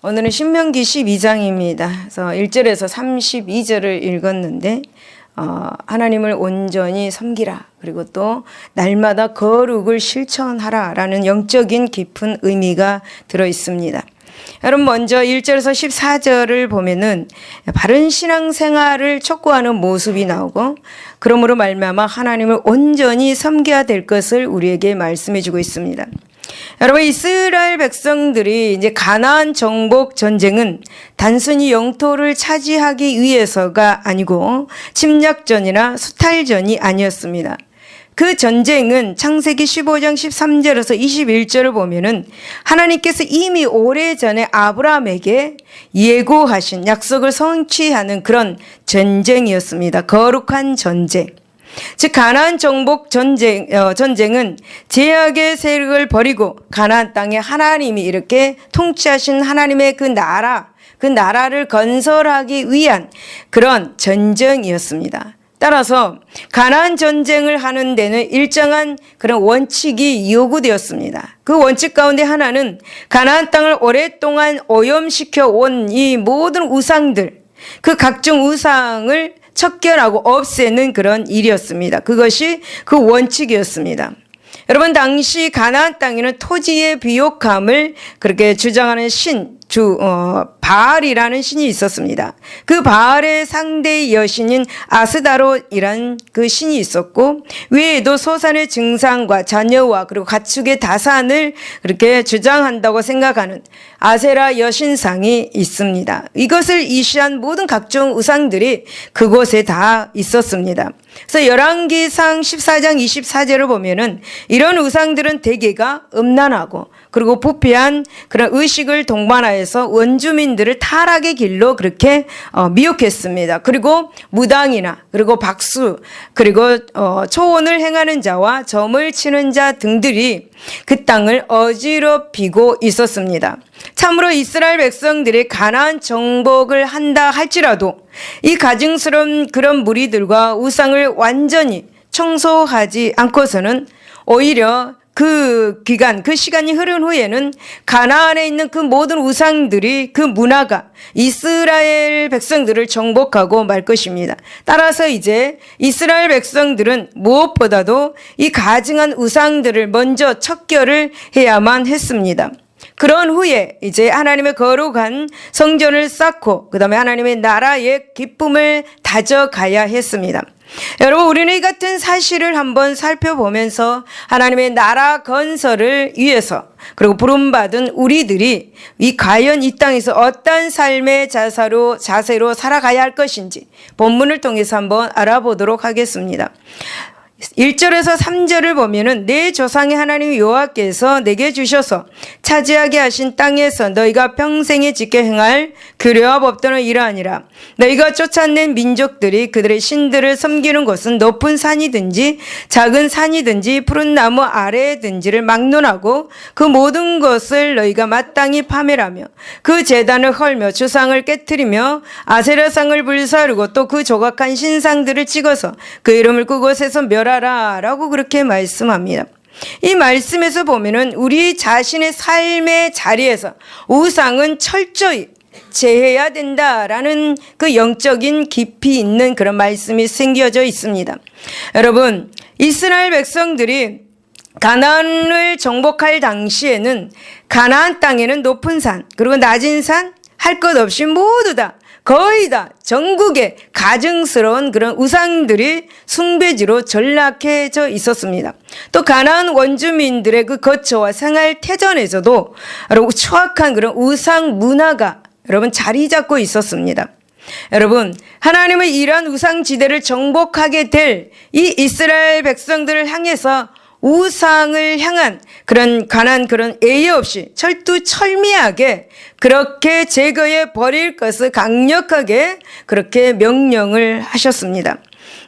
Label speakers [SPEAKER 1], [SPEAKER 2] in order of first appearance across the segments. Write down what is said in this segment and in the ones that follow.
[SPEAKER 1] 오늘은 신명기 12장입니다. 그래서 1절에서 32절을 읽었는데 하나님을 온전히 섬기라. 그리고 또 날마다 거룩을 실천하라 라는 영적인 깊은 의미가 들어 있습니다. 여러분 먼저 1절에서 14절을 보면은 바른 신앙생활을 촉구하는 모습이 나오고 그러므로 말미암아 하나님을 온전히 섬겨야 될 것을 우리에게 말씀해 주고 있습니다. 여러분 이스라엘 백성들이 이제 가나안 정복 전쟁은 단순히 영토를 차지하기 위해서가 아니고 침략전이나 수탈전이 아니었습니다. 그 전쟁은 창세기 15장 13절에서 21절을 보면은 하나님께서 이미 오래전에 아브라함에게 예고하신 약속을 성취하는 그런 전쟁이었습니다. 거룩한 전쟁. 즉 가나안 정복 전쟁은 제약의 세력을 버리고 가나안 땅에 하나님이 이렇게 통치하신 하나님의 그 나라를 건설하기 위한 그런 전쟁이었습니다. 따라서 가나안 전쟁을 하는 데는 일정한 그런 원칙이 요구되었습니다. 그 원칙 가운데 하나는 가나안 땅을 오랫동안 오염시켜 온 이 모든 우상들, 그 각종 우상을 척결하고 없애는 그런 일이었습니다. 그것이 그 원칙이었습니다. 여러분 당시 가나안 땅에는 토지의 비옥함을 그렇게 주장하는 바알이라는 신이 있었습니다. 그 바알의 상대의 여신인 아스다롯이란 그 신이 있었고 외에도 소산의 증상과 자녀와 그리고 가축의 다산을 그렇게 주장한다고 생각하는 아세라 여신상이 있습니다. 이것을 이시한 모든 각종 우상들이 그곳에 다 있었습니다. 그래서 열왕기상 14장 24절을 보면은 이런 우상들은 대개가 음란하고 그리고 부패한 그런 의식을 동반하여서 원주민들을 타락의 길로 그렇게 미혹했습니다. 그리고 무당이나 그리고 박수 그리고 초혼을 행하는 자와 점을 치는 자 등들이 그 땅을 어지럽히고 있었습니다. 참으로 이스라엘 백성들이 가나안 정복을 한다 할지라도 이 가증스러운 그런 무리들과 우상을 완전히 청소하지 않고서는 오히려 그 시간이 흐른 후에는 가나안에 있는 그 모든 우상들이 그 문화가 이스라엘 백성들을 정복하고 말 것입니다. 따라서 이제 이스라엘 백성들은 무엇보다도 이 가증한 우상들을 먼저 척결을 해야만 했습니다. 그런 후에 이제 하나님의 거룩한 성전을 쌓고 그다음에 하나님의 나라의 기쁨을 다져가야 했습니다. 여러분 우리는 이 같은 사실을 한번 살펴보면서 하나님의 나라 건설을 위해서 그리고 부름받은 우리들이 과연 이 땅에서 어떤 삶의 자세로 살아가야 할 것인지 본문을 통해서 한번 알아보도록 하겠습니다. 1절에서 3절을 보면은 내 조상의 하나님 여호와께서 내게 주셔서 차지하게 하신 땅에서 너희가 평생에 지켜 행할 규례와 법도는 이러하니라. 너희가 쫓아낸 민족들이 그들의 신들을 섬기는 곳은 높은 산이든지 작은 산이든지 푸른 나무 아래든지를 막론하고 그 모든 것을 너희가 마땅히 파멸하며 그 제단을 헐며 주상을 깨트리며 아세라상을 불사르고 또 그 조각한 신상들을 찍어서 그 이름을 그곳에서 라고 그렇게 말씀합니다. 이 말씀에서 보면은 우리 자신의 삶의 자리에서 우상은 철저히 제해야 된다라는 그 영적인 깊이 있는 그런 말씀이 생겨져 있습니다. 여러분 이스라엘 백성들이 가나안을 정복할 당시에는 가나안 땅에는 높은 산 그리고 낮은 산 할 것 없이 모두 다 거의 다 전국에 가증스러운 그런 우상들이 숭배지로 전락해져 있었습니다. 또 가나안 원주민들의 그 거처와 생활 태전에서도 여러분 추악한 그런 우상 문화가 여러분 자리 잡고 있었습니다. 여러분 하나님은 이러한 우상지대를 정복하게 될 이 이스라엘 백성들을 향해서 우상을 향한 그런 가난 그런 예의 없이 철두철미하게 그렇게 제거해 버릴 것을 강력하게 그렇게 명령을 하셨습니다.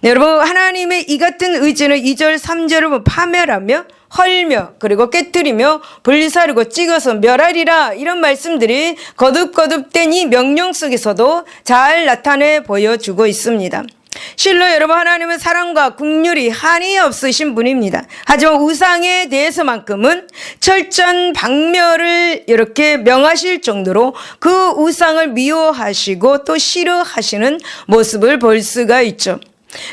[SPEAKER 1] 여러분 하나님의 이 같은 의지는 2절 3절을 파멸하며 헐며 그리고 깨뜨리며 불사르고 찍어서 멸하리라 이런 말씀들이 거듭거듭된 이 명령 속에서도 잘 나타내 보여주고 있습니다. 실로 여러분, 하나님은 사랑과 긍휼이 한이 없으신 분입니다. 하지만 우상에 대해서만큼은 철저한 박멸을 이렇게 명하실 정도로 그 우상을 미워하시고 또 싫어하시는 모습을 볼 수가 있죠.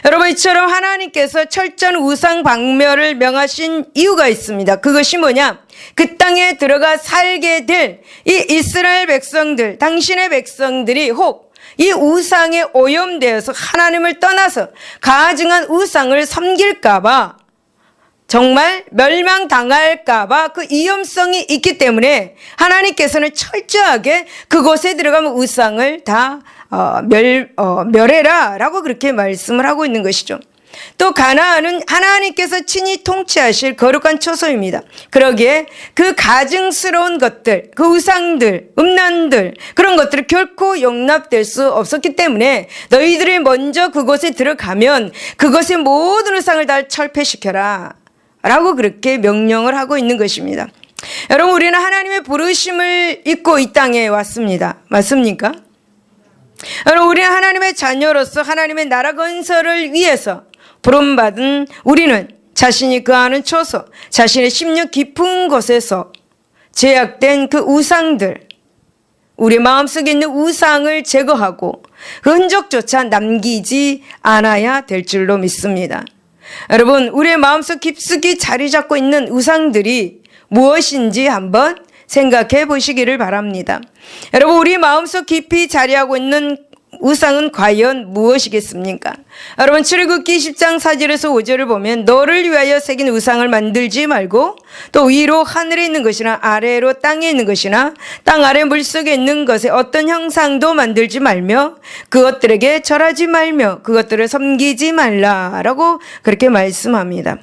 [SPEAKER 1] 여러분, 이처럼 하나님께서 철저한 우상 박멸을 명하신 이유가 있습니다. 그것이 뭐냐? 그 땅에 들어가 살게 될 이 이스라엘 백성들, 당신의 백성들이 혹 이 우상에 오염되어서 하나님을 떠나서 가증한 우상을 섬길까봐, 정말 멸망당할까봐 그 위험성이 있기 때문에 하나님께서는 철저하게 그곳에 들어가면 우상을 다 멸해라 라고 그렇게 말씀을 하고 있는 것이죠. 또 가나안은 하나님께서 친히 통치하실 거룩한 초소입니다. 그러기에 그 가증스러운 것들, 그 우상들, 음란들, 그런 것들이 결코 용납될 수 없었기 때문에 너희들이 먼저 그곳에 들어가면 그것의 모든 우상을 다 철폐시켜라 라고 그렇게 명령을 하고 있는 것입니다. 여러분, 우리는 하나님의 부르심을 입고 이 땅에 왔습니다. 맞습니까? 여러분, 우리는 하나님의 자녀로서 하나님의 나라 건설을 위해서 부름받은 우리는 자신이 거하는 초소, 자신의 심령 깊은 곳에서 제약된 그 우상들, 우리 마음속에 있는 우상을 제거하고 그 흔적조차 남기지 않아야 될 줄로 믿습니다. 여러분, 우리의 마음속 깊숙이 자리 잡고 있는 우상들이 무엇인지 한번 생각해 보시기를 바랍니다. 여러분, 우리 마음속 깊이 자리하고 있는 우상은 과연 무엇이겠습니까? 여러분, 출애굽기 10장 4절에서 5절을 보면 너를 위하여 새긴 우상을 만들지 말고 또 위로 하늘에 있는 것이나 아래로 땅에 있는 것이나 땅 아래 물속에 있는 것에 어떤 형상도 만들지 말며 그것들에게 절하지 말며 그것들을 섬기지 말라라고 그렇게 말씀합니다.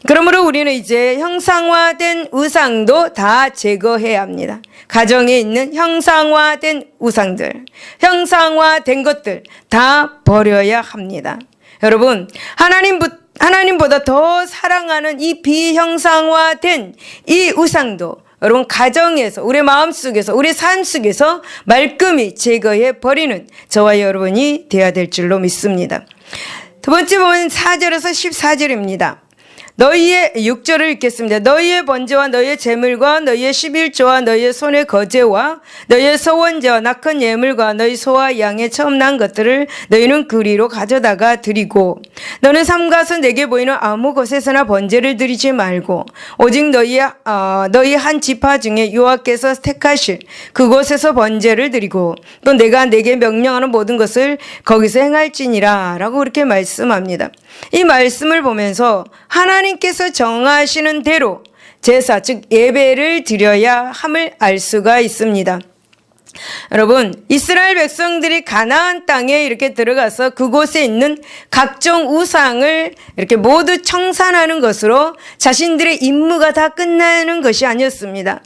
[SPEAKER 1] 그러므로 우리는 이제 형상화된 우상도 다 제거해야 합니다. 가정에 있는 형상화된 우상들, 형상화된 것들 다 버려야 합니다. 여러분, 하나님보다 더 사랑하는 이 비형상화된 이 우상도 여러분 가정에서, 우리 마음속에서, 우리 삶 속에서 말끔히 제거해 버리는 저와 여러분이 되어야 될 줄로 믿습니다. 두 번째 보면 4절에서 14절입니다. 너희의 6절을 읽겠습니다. 너희의 번제와 너희의 제물과 너희의 11조와 너희의 손의 거제와 너희의 소원제와 낙헌 예물과 너희 소와 양의 처음 난 것들을 너희는 그리로 가져다가 드리고 너는 삼가서 내게 보이는 아무 곳에서나 번제를 드리지 말고 오직 너희 한 지파 중에 여호와께서 택하실 그곳에서 번제를 드리고 또 내가 내게 명령하는 모든 것을 거기서 행할지니라 라고 그렇게 말씀합니다. 이 말씀을 보면서 하나님께서 정하시는 대로 제사, 즉 예배를 드려야 함을 알 수가 있습니다. 여러분, 이스라엘 백성들이 가나안 땅에 이렇게 들어가서 그곳에 있는 각종 우상을 이렇게 모두 청산하는 것으로 자신들의 임무가 다 끝나는 것이 아니었습니다.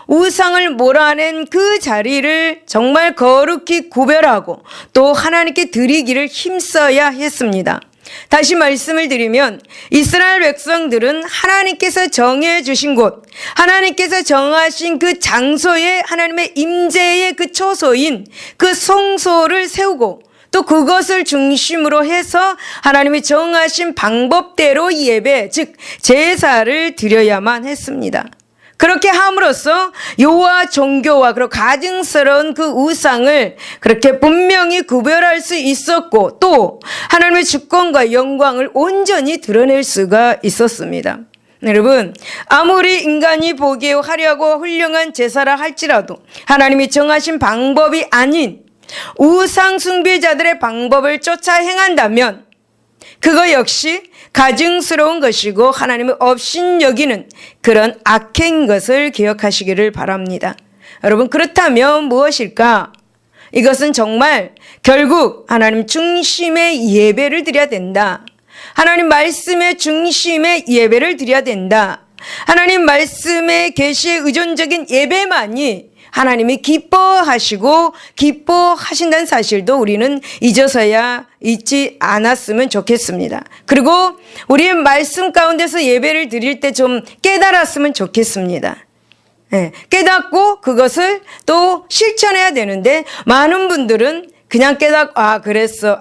[SPEAKER 1] 우상을 몰아낸 그 자리를 정말 거룩히 구별하고 또 하나님께 드리기를 힘써야 했습니다. 다시 말씀을 드리면 이스라엘 백성들은 하나님께서 정해 주신 곳, 하나님께서 정하신 그 장소에 하나님의 임재의 그 초소인 그 성소를 세우고 또 그것을 중심으로 해서 하나님이 정하신 방법대로 예배, 즉 제사를 드려야만 했습니다. 그렇게 함으로써 여호와 종교와 그리고 가증스러운 그 우상을 그렇게 분명히 구별할 수 있었고 또 하나님의 주권과 영광을 온전히 드러낼 수가 있었습니다. 여러분, 아무리 인간이 보기에 화려하고 훌륭한 제사라 할지라도 하나님이 정하신 방법이 아닌 우상 숭배자들의 방법을 쫓아 행한다면 그거 역시 가증스러운 것이고 하나님을 업신여기는 그런 악행인 것을 기억하시기를 바랍니다. 여러분, 그렇다면 무엇일까? 이것은 정말 결국 하나님 중심의 예배를 드려야 된다. 하나님 말씀의 중심의 예배를 드려야 된다. 하나님 말씀의 계시의 의존적인 예배만이 하나님이 기뻐하시고 기뻐하신다는 사실도 우리는 잊지 않았으면 좋겠습니다. 그리고 우리의 말씀 가운데서 예배를 드릴 때 좀 깨달았으면 좋겠습니다. 깨닫고 그것을 또 실천해야 되는데 많은 분들은 그냥 그랬어.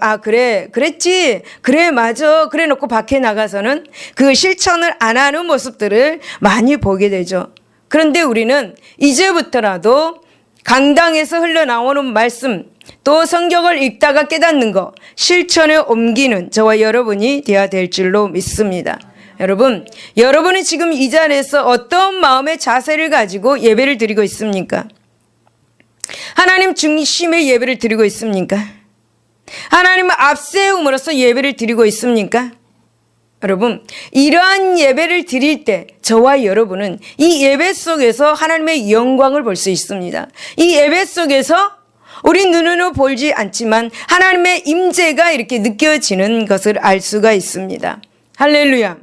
[SPEAKER 1] 그랬지. 그래, 맞아. 그래 놓고 밖에 나가서는 그 실천을 안 하는 모습들을 많이 보게 되죠. 그런데 우리는 이제부터라도 강당에서 흘러나오는 말씀, 또 성경을 읽다가 깨닫는 거, 실천에 옮기는 저와 여러분이 되어야 될 줄로 믿습니다. 여러분은 지금 이 자리에서 어떤 마음의 자세를 가지고 예배를 드리고 있습니까? 하나님 중심의 예배를 드리고 있습니까? 하나님을 앞세움으로써 예배를 드리고 있습니까? 여러분, 이러한 예배를 드릴 때 저와 여러분은 이 예배 속에서 하나님의 영광을 볼 수 있습니다. 이 예배 속에서 우리 눈으로 보지 않지만 하나님의 임재가 이렇게 느껴지는 것을 알 수가 있습니다. 할렐루야.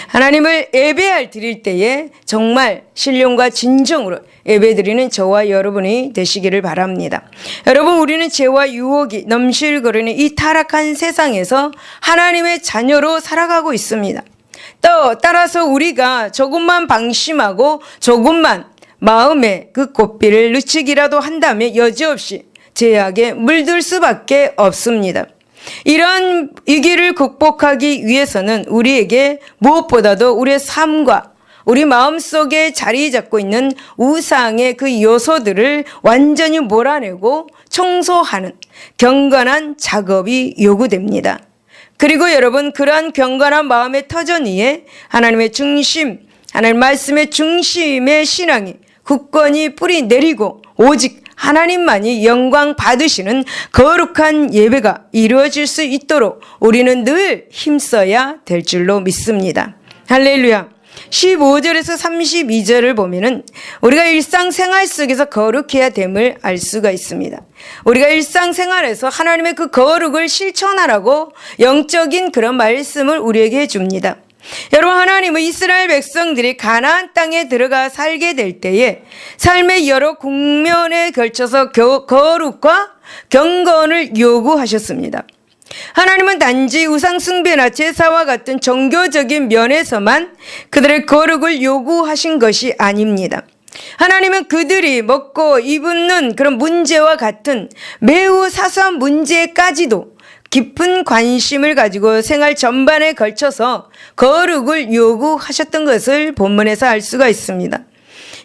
[SPEAKER 1] 하나님을 예배할 드릴 때에 정말 신령과 진정으로 예배드리는 저와 여러분이 되시기를 바랍니다. 여러분, 우리는 죄와 유혹이 넘실거리는 이 타락한 세상에서 하나님의 자녀로 살아가고 있습니다. 또 따라서 우리가 조금만 방심하고 조금만 마음에 그 고삐를 늦추기라도 한다면 여지없이 죄악에 물들 수밖에 없습니다. 이런 위기를 극복하기 위해서는 우리에게 무엇보다도 우리의 삶과 우리 마음속에 자리 잡고 있는 우상의 그 요소들을 완전히 몰아내고 청소하는 경건한 작업이 요구됩니다. 그리고 여러분, 그러한 경건한 마음의 터전 위에 하나님의 중심, 하나님 말씀의 중심의 신앙이 굳건히 뿌리 내리고 오직 하나님만이 영광 받으시는 거룩한 예배가 이루어질 수 있도록 우리는 늘 힘써야 될 줄로 믿습니다. 할렐루야. 15절에서 32절을 보면은 우리가 일상생활 속에서 거룩해야 됨을 알 수가 있습니다. 우리가 일상생활에서 하나님의 그 거룩을 실천하라고 영적인 그런 말씀을 우리에게 해줍니다. 여러분, 하나님은 이스라엘 백성들이 가나안 땅에 들어가 살게 될 때에 삶의 여러 국면에 걸쳐서 거룩과 경건을 요구하셨습니다. 하나님은 단지 우상숭배나 제사와 같은 종교적인 면에서만 그들의 거룩을 요구하신 것이 아닙니다. 하나님은 그들이 먹고 입는 그런 문제와 같은 매우 사소한 문제까지도 깊은 관심을 가지고 생활 전반에 걸쳐서 거룩을 요구하셨던 것을 본문에서 알 수가 있습니다.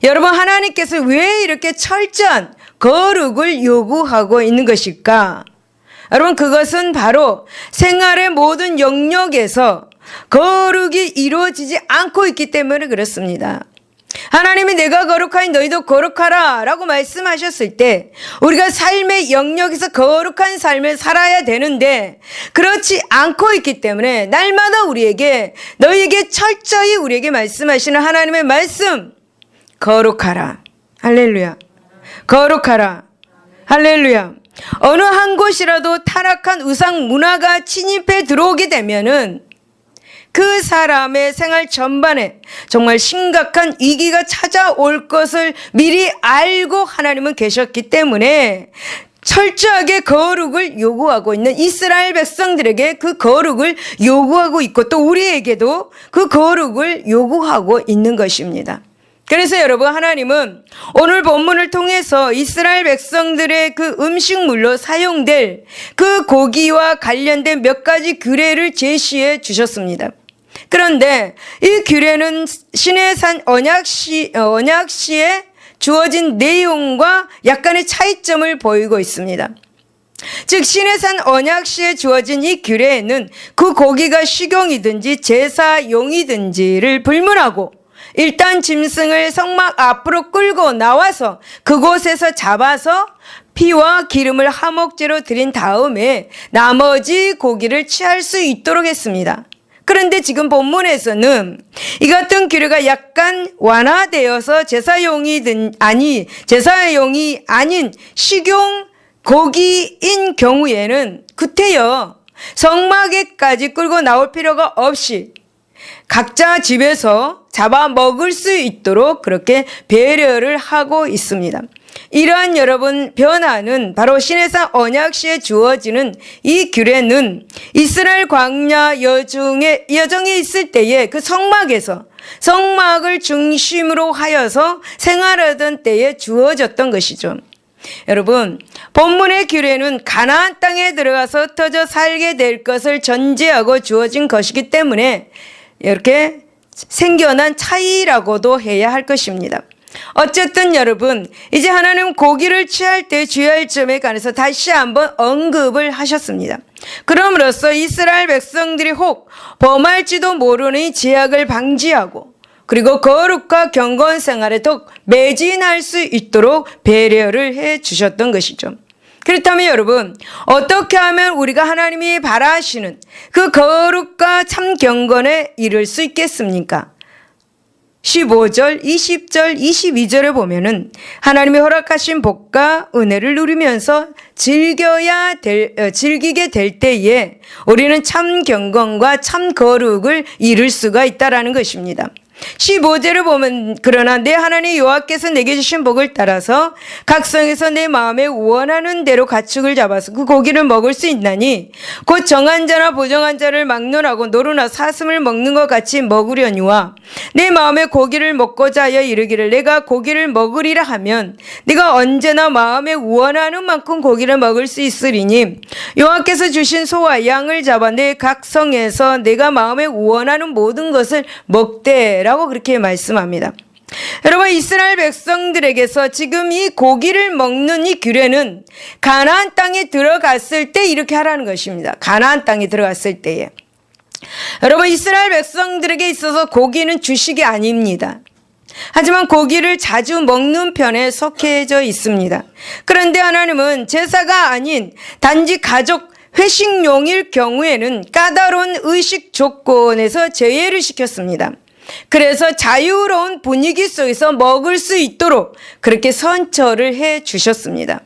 [SPEAKER 1] 여러분, 하나님께서 왜 이렇게 철저한 거룩을 요구하고 있는 것일까? 여러분, 그것은 바로 생활의 모든 영역에서 거룩이 이루어지지 않고 있기 때문에 그렇습니다. 하나님이 내가 거룩하니 너희도 거룩하라 라고 말씀하셨을 때 우리가 삶의 영역에서 거룩한 삶을 살아야 되는데 그렇지 않고 있기 때문에 날마다 우리에게 너희에게 철저히 우리에게 말씀하시는 하나님의 말씀, 거룩하라. 할렐루야. 거룩하라. 할렐루야. 어느 한 곳이라도 타락한 우상 문화가 침입해 들어오게 되면은 그 사람의 생활 전반에 정말 심각한 위기가 찾아올 것을 미리 알고 하나님은 계셨기 때문에 철저하게 거룩을 요구하고 있는 이스라엘 백성들에게 그 거룩을 요구하고 있고 또 우리에게도 그 거룩을 요구하고 있는 것입니다. 그래서 여러분, 하나님은 오늘 본문을 통해서 이스라엘 백성들의 그 음식물로 사용될 그 고기와 관련된 몇 가지 규례를 제시해 주셨습니다. 그런데 이 규례는 시내산 언약시에 주어진 내용과 약간의 차이점을 보이고 있습니다. 즉 시내산 언약시에 주어진 이 규례에는 그 고기가 식용이든지 제사용이든지를 불문하고 일단 짐승을 성막 앞으로 끌고 나와서 그곳에서 잡아서 피와 기름을 화목제로 드린 다음에 나머지 고기를 취할 수 있도록 했습니다. 그런데 지금 본문에서는 이 같은 규례가 약간 완화되어서 제사용이 아닌 식용 고기인 경우에는 구태여 성막에까지 끌고 나올 필요가 없이 각자 집에서 잡아 먹을 수 있도록 그렇게 배려를 하고 있습니다. 이러한 여러분 변화는 바로 시내산 언약시에 주어지는 이 규례는 이스라엘 광야 여정에 있을 때에 그 성막을 중심으로 하여서 생활하던 때에 주어졌던 것이죠. 여러분, 본문의 규례는 가나안 땅에 들어가서 흩어져 살게 될 것을 전제하고 주어진 것이기 때문에 이렇게 생겨난 차이라고도 해야 할 것입니다. 어쨌든 여러분, 이제 하나님은 고기를 취할 때 주의할 점에 관해서 다시 한번 언급을 하셨습니다. 그럼으로써 이스라엘 백성들이 혹 범할지도 모르는 제약을 방지하고 그리고 거룩과 경건 생활에 더욱 매진할 수 있도록 배려를 해 주셨던 것이죠. 그렇다면 여러분, 어떻게 하면 우리가 하나님이 바라시는 그 거룩과 참 경건에 이를 수 있겠습니까? 15절, 20절, 22절에 보면은 하나님이 허락하신 복과 은혜를 누리면서 즐기게 될 때에 우리는 참 경건과 참 거룩을 이룰 수가 있다라는 것입니다. 15절을 보면 그러나 내 하나님 여호와께서 내게 주신 복을 따라서 각성에서 내 마음에 원하는 대로 가축을 잡아서 그 고기를 먹을 수 있나니 곧 정한 자나 부정한 자를 막론하고 노루나 사슴을 먹는 것 같이 먹으려니와 내 마음에 고기를 먹고자 하여 이르기를 내가 고기를 먹으리라 하면 네가 언제나 마음에 원하는 만큼 고기를 먹을 수 있으리니 여호와께서 주신 소와 양을 잡아 내 각성에서 내가 마음에 원하는 모든 것을 먹되 라고 그렇게 말씀합니다. 여러분, 이스라엘 백성들에게서 지금 이 고기를 먹는 이 규례는 가나안 땅에 들어갔을 때 이렇게 하라는 것입니다. 가나안 땅에 들어갔을 때에. 여러분, 이스라엘 백성들에게 있어서 고기는 주식이 아닙니다. 하지만 고기를 자주 먹는 편에 속해져 있습니다. 그런데 하나님은 제사가 아닌 단지 가족 회식용일 경우에는 까다로운 의식 조건에서 제외를 시켰습니다. 그래서 자유로운 분위기 속에서 먹을 수 있도록 그렇게 선처를 해 주셨습니다.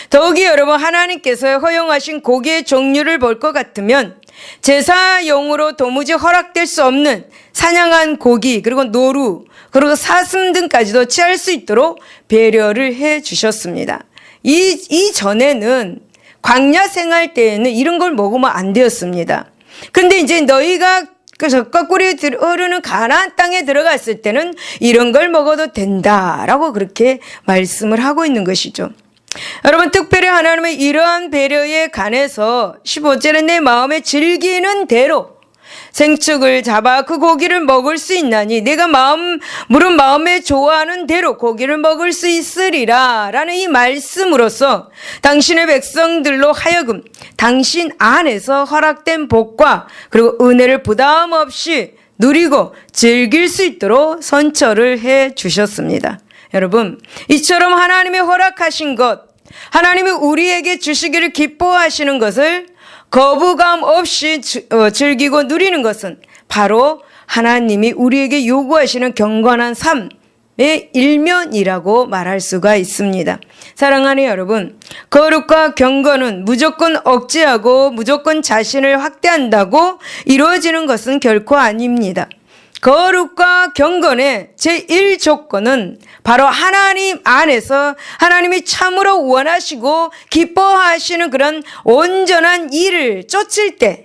[SPEAKER 1] 더욱이 여러분, 하나님께서 허용하신 고기의 종류를 볼 것 같으면 제사용으로 도무지 허락될 수 없는 사냥한 고기, 그리고 노루, 그리고 사슴 등까지도 취할 수 있도록 배려를 해 주셨습니다. 이전에는 광야 생활 때에는 이런 걸 먹으면 안 되었습니다. 근데 이제 너희가 그래서 거꾸로 흐르는 가나안 땅에 들어갔을 때는 이런 걸 먹어도 된다라고 그렇게 말씀을 하고 있는 것이죠. 여러분, 특별히 하나님의 이러한 배려에 관해서 15절에 내 마음에 즐기는 대로 생축을 잡아 그 고기를 먹을 수 있나니 내가 물은 마음에 좋아하는 대로 고기를 먹을 수 있으리라 라는 이 말씀으로써 당신의 백성들로 하여금 당신 안에서 허락된 복과 그리고 은혜를 부담 없이 누리고 즐길 수 있도록 선처를 해 주셨습니다. 여러분, 이처럼 하나님이 허락하신 것, 하나님이 우리에게 주시기를 기뻐하시는 것을 거부감 없이 즐기고 누리는 것은 바로 하나님이 우리에게 요구하시는 경건한 삶의 일면이라고 말할 수가 있습니다. 사랑하는 여러분, 거룩과 경건은 무조건 억제하고 무조건 자신을 확대한다고 이루어지는 것은 결코 아닙니다. 거룩과 경건의 제1조건은 바로 하나님 안에서 하나님이 참으로 원하시고 기뻐하시는 그런 온전한 일을 쫓을 때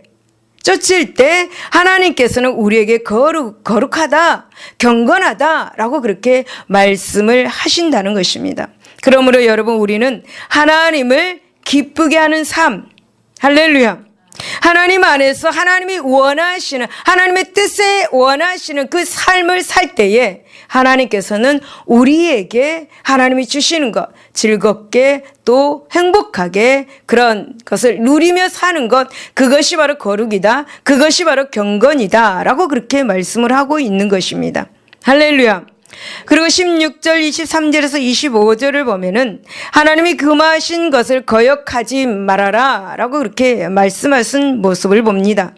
[SPEAKER 1] 하나님께서는 우리에게 거룩하다, 경건하다라고 그렇게 말씀을 하신다는 것입니다. 그러므로 여러분, 우리는 하나님을 기쁘게 하는 삶, 할렐루야, 하나님 안에서 하나님이 원하시는, 하나님의 뜻에 원하시는 그 삶을 살 때에 하나님께서는 우리에게 하나님이 주시는 것, 즐겁게 또 행복하게 그런 것을 누리며 사는 것, 그것이 바로 거룩이다, 그것이 바로 경건이다 라고 그렇게 말씀을 하고 있는 것입니다. 할렐루야. 그리고 16절, 23절에서 25절을 보면은 하나님이 금하신 것을 거역하지 말아라 라고 그렇게 말씀하신 모습을 봅니다.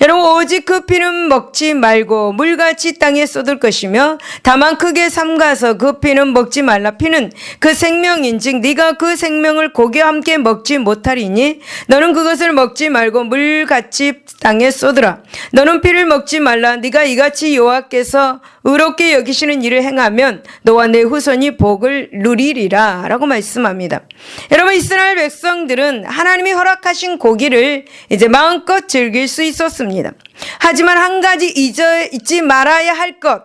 [SPEAKER 1] 여러분, 오직 그 피는 먹지 말고 물같이 땅에 쏟을 것이며 다만 크게 삼가서 그 피는 먹지 말라. 피는 그 생명인즉 네가 그 생명을 고기와 함께 먹지 못하리니 너는 그것을 먹지 말고 물같이 땅에 쏟으라. 너는 피를 먹지 말라. 네가 이같이 여호와께서 의롭게 여기시는 일을 행하면 너와 내 후손이 복을 누리리라 라고 말씀합니다. 여러분, 이스라엘 백성들은 하나님이 허락하신 고기를 이제 마음껏 즐길 수 있었습니다. 하지만 한 가지 잊지 말아야 할 것,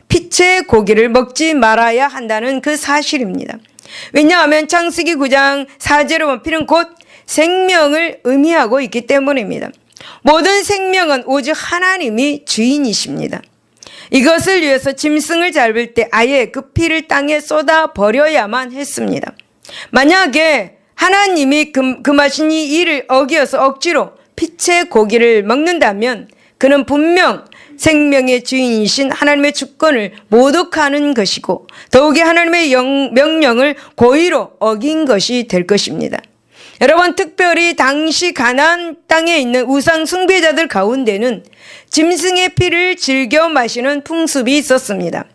[SPEAKER 1] 피채 고기를 먹지 말아야 한다는 그 사실입니다. 왜냐하면 창세기 9장 4절에 보면 피는 곧 생명을 의미하고 있기 때문입니다. 모든 생명은 오직 하나님이 주인이십니다. 이것을 위해서 짐승을 잡을 때 아예 그 피를 땅에 쏟아 버려야만 했습니다. 만약에 하나님이 금하신 이 일을 어기어서 억지로 피체 고기를 먹는다면 그는 분명 생명의 주인이신 하나님의 주권을 모독하는 것이고 더욱이 하나님의 명령을 고의로 어긴 것이 될 것입니다. 여러분, 특별히 당시 가나안 땅에 있는 우상 숭배자들 가운데는 짐승의 피를 즐겨 마시는 풍습이 있었습니다.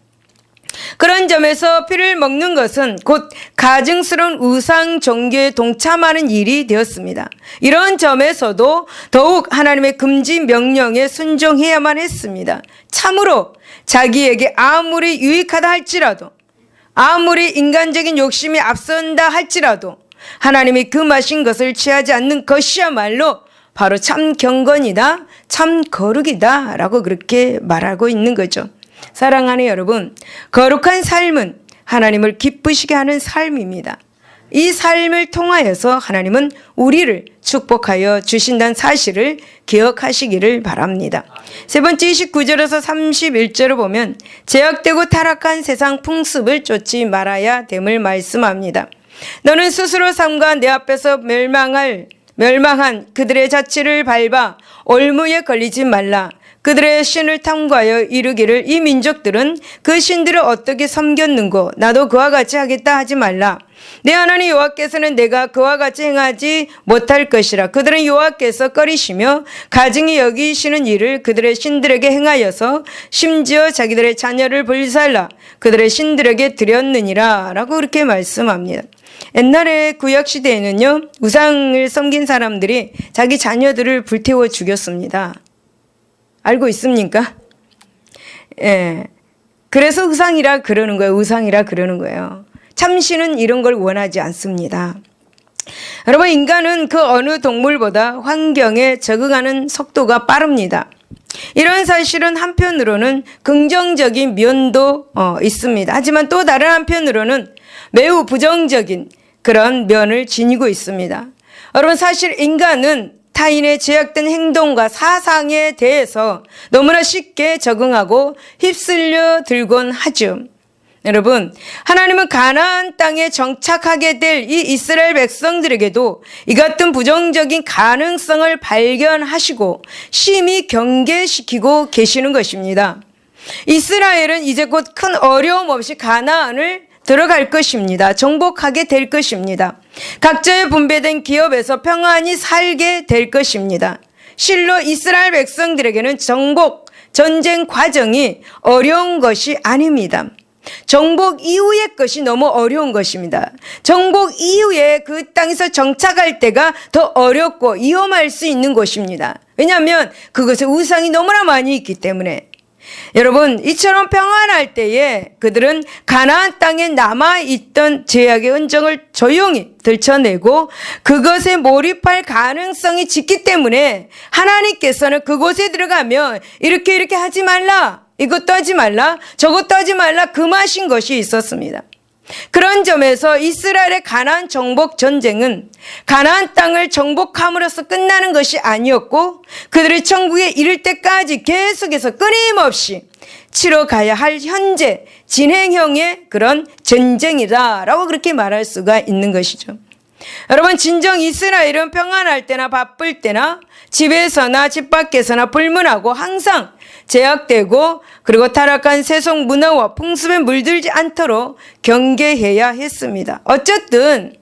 [SPEAKER 1] 그런 점에서 피를 먹는 것은 곧 가증스러운 우상 종교에 동참하는 일이 되었습니다. 이런 점에서도 더욱 하나님의 금지 명령에 순종해야만 했습니다. 참으로 자기에게 아무리 유익하다 할지라도, 아무리 인간적인 욕심이 앞선다 할지라도 하나님이 금하신 것을 취하지 않는 것이야말로 바로 참 경건이다, 참 거룩이다 라고 그렇게 말하고 있는 거죠. 사랑하는 여러분, 거룩한 삶은 하나님을 기쁘시게 하는 삶입니다. 이 삶을 통하여서 하나님은 우리를 축복하여 주신다는 사실을 기억하시기를 바랍니다. 세 번째 29절에서 31절을 보면 제약되고 타락한 세상 풍습을 쫓지 말아야 됨을 말씀합니다. 너는 스스로 삼가 내 앞에서 멸망한 그들의 자취를 밟아 올무에 걸리지 말라. 그들의 신을 탐구하여 이르기를 이 민족들은 그 신들을 어떻게 섬겼는고 나도 그와 같이 하겠다 하지 말라. 내 하나님 여호와께서는 내가 그와 같이 행하지 못할 것이라. 그들은 여호와께서 꺼리시며 가증히 여기시는 일을 그들의 신들에게 행하여서 심지어 자기들의 자녀를 불살라 그들의 신들에게 드렸느니라 라고 그렇게 말씀합니다. 옛날에 구약시대에는요, 우상을 섬긴 사람들이 자기 자녀들을 불태워 죽였습니다. 알고 있습니까? 예. 그래서 우상이라 그러는 거예요. 우상이라 그러는 거예요. 참신은 이런 걸 원하지 않습니다. 여러분, 인간은 그 어느 동물보다 환경에 적응하는 속도가 빠릅니다. 이런 사실은 한편으로는 긍정적인 면도 있습니다. 하지만 또 다른 한편으로는 매우 부정적인 그런 면을 지니고 있습니다. 여러분, 사실 인간은 타인의 제약된 행동과 사상에 대해서 너무나 쉽게 적응하고 휩쓸려 들곤 하죠. 여러분, 하나님은 가나안 땅에 정착하게 될 이 이스라엘 백성들에게도 이 같은 부정적인 가능성을 발견하시고 심히 경계시키고 계시는 것입니다. 이스라엘은 이제 곧 큰 어려움 없이 가나안을 들어갈 것입니다. 정복하게 될 것입니다. 각자의 분배된 기업에서 평안히 살게 될 것입니다. 실로 이스라엘 백성들에게는 정복, 전쟁 과정이 어려운 것이 아닙니다. 정복 이후의 것이 너무 어려운 것입니다. 정복 이후에 그 땅에서 정착할 때가 더 어렵고 위험할 수 있는 것입니다. 왜냐하면 그것에 우상이 너무나 많이 있기 때문에. 여러분, 이처럼 평안할 때에 그들은 가나안 땅에 남아있던 제약의 흔적을 조용히 들춰내고 그것에 몰입할 가능성이 짙기 때문에 하나님께서는 그곳에 들어가면 이렇게 하지 말라, 이것도 하지 말라, 저것도 하지 말라 금하신 것이 있었습니다. 그런 점에서 이스라엘의 가나안 정복 전쟁은 가나안 땅을 정복함으로써 끝나는 것이 아니었고 그들이 천국에 이를 때까지 계속해서 끊임없이 치러가야 할 현재 진행형의 그런 전쟁이다라고 그렇게 말할 수가 있는 것이죠. 여러분, 진정 이스라엘은 평안할 때나 바쁠 때나 집에서나 집 밖에서나 불문하고 항상 제약되고 그리고 타락한 세속 문화와 풍습에 물들지 않도록 경계해야 했습니다. 어쨌든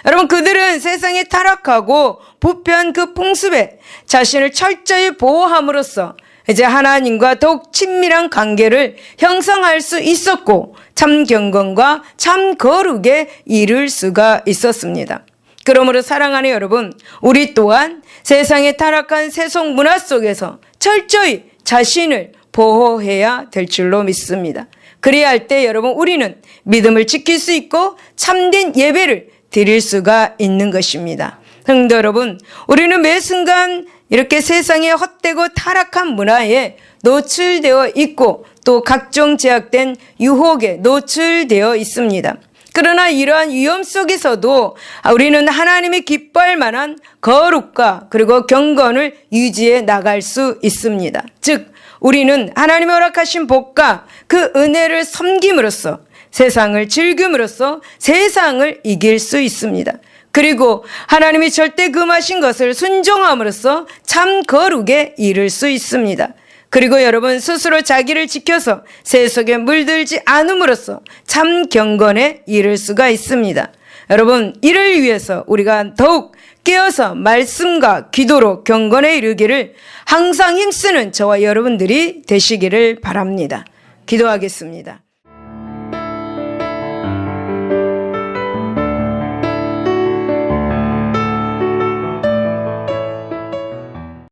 [SPEAKER 1] 여러분, 그들은 세상에 타락하고 부패한 그 풍습에 자신을 철저히 보호함으로써 이제 하나님과 더욱 친밀한 관계를 형성할 수 있었고 참 경건과 참 거룩에 이를 수가 있었습니다. 그러므로 사랑하는 여러분, 우리 또한 세상의 타락한 세속 문화 속에서 철저히 자신을 보호해야 될 줄로 믿습니다. 그래야 할 때 여러분, 우리는 믿음을 지킬 수 있고 참된 예배를 드릴 수가 있는 것입니다. 성도 여러분, 우리는 매 순간 이렇게 세상의 헛되고 타락한 문화에 노출되어 있고 또 각종 제약된 유혹에 노출되어 있습니다. 그러나 이러한 위험 속에서도 우리는 하나님이 기뻐할 만한 거룩과 그리고 경건을 유지해 나갈 수 있습니다. 즉 우리는 하나님의 허락하신 복과 그 은혜를 섬김으로써 세상을 즐김으로써 세상을 이길 수 있습니다. 그리고 하나님이 절대 금하신 것을 순종함으로써 참 거룩에 이를 수 있습니다. 그리고 여러분 스스로 자기를 지켜서 세속에 물들지 않음으로써 참 경건에 이를 수가 있습니다. 여러분 이를 위해서 우리가 더욱 깨어서 말씀과 기도로 경건에 이르기를 항상 힘쓰는 저와 여러분들이 되시기를 바랍니다. 기도하겠습니다.